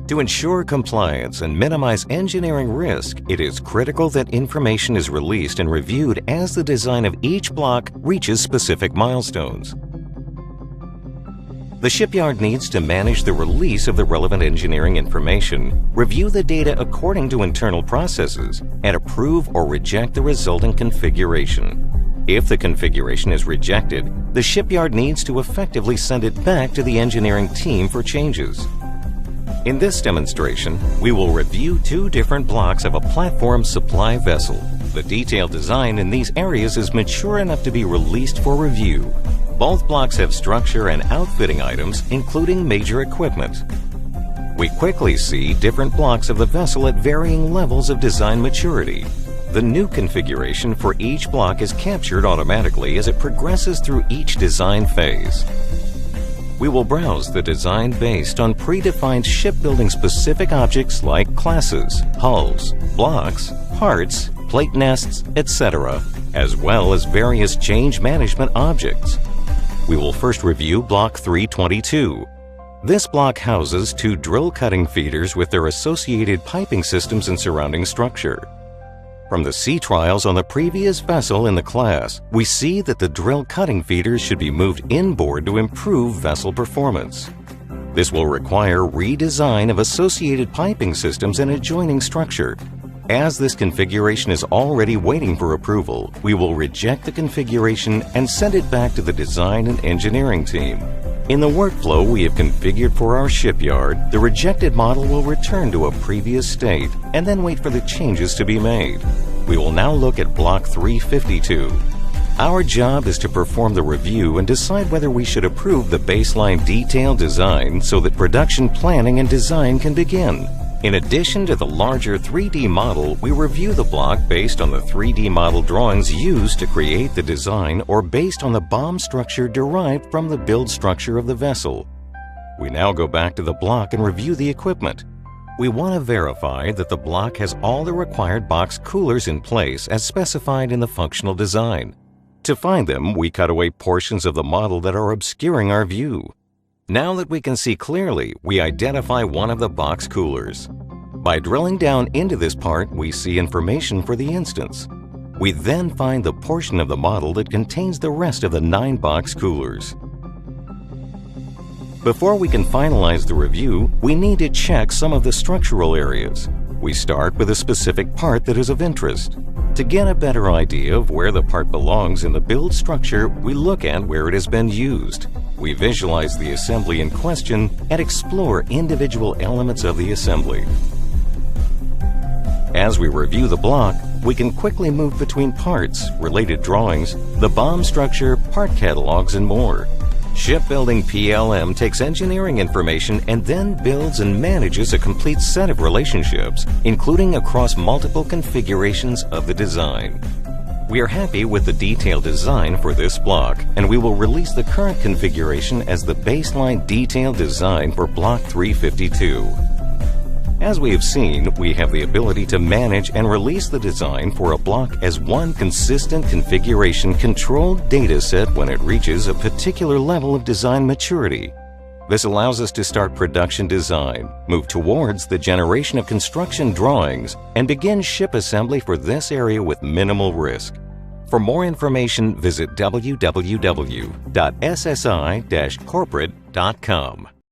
To ensure compliance and minimize engineering risk, it is critical that information is released and reviewed as the design of each block reaches specific milestones. The shipyard needs to manage the release of the relevant engineering information, review the data according to internal processes, and approve or reject the resulting configuration. If the configuration is rejected, the shipyard needs to effectively send it back to the engineering team for changes. In this demonstration, we will review two different blocks of a platform supply vessel. The detailed design in these areas is mature enough to be released for review. Both blocks have structure and outfitting items, including major equipment. We quickly see different blocks of the vessel at varying levels of design maturity. The new configuration for each block is captured automatically as it progresses through each design phase. We will browse the design based on predefined shipbuilding specific objects like classes, hulls, blocks, parts, plate nests, etc., as well as various change management objects. We will first review Block 322. This block houses two drill cutting feeders with their associated piping systems and surrounding structure. From the sea trials on the previous vessel in the class, we see that the drill cutting feeders should be moved inboard to improve vessel performance. This will require redesign of associated piping systems and adjoining structure. As this configuration is already waiting for approval, we will reject the configuration and send it back to the design and engineering team. In the workflow we have configured for our shipyard, the rejected model will return to a previous state and then wait for the changes to be made. We will now look at Block 352. Our job is to perform the review and decide whether we should approve the baseline detailed design so that production planning and design can begin. In addition to the larger 3D model, we review the block based on the 3D model drawings used to create the design or based on the BOM structure derived from the build structure of the vessel. We now go back to the block and review the equipment. We want to verify that the block has all the required box coolers in place as specified in the functional design. To find them, we cut away portions of the model that are obscuring our view. Now that we can see clearly, we identify one of the box coolers. By drilling down into this part, we see information for the instance. We then find the portion of the model that contains the rest of the 9 box coolers. Before we can finalize the review, we need to check some of the structural areas. We start with a specific part that is of interest. To get a better idea of where the part belongs in the build structure, we look at where it has been used. We visualize the assembly in question and explore individual elements of the assembly. As we review the block, we can quickly move between parts, related drawings, the BOM structure, part catalogs, and more. Shipbuilding PLM takes engineering information and then builds and manages a complete set of relationships, including across multiple configurations of the design. We are happy with the detailed design for this block, and we will release the current configuration as the baseline detailed design for Block 352. As we have seen, we have the ability to manage and release the design for a block as one consistent configuration controlled data set when it reaches a particular level of design maturity. This allows us to start production design, move towards the generation of construction drawings, and begin ship assembly for this area with minimal risk. For more information, visit www.ssi-corporate.com.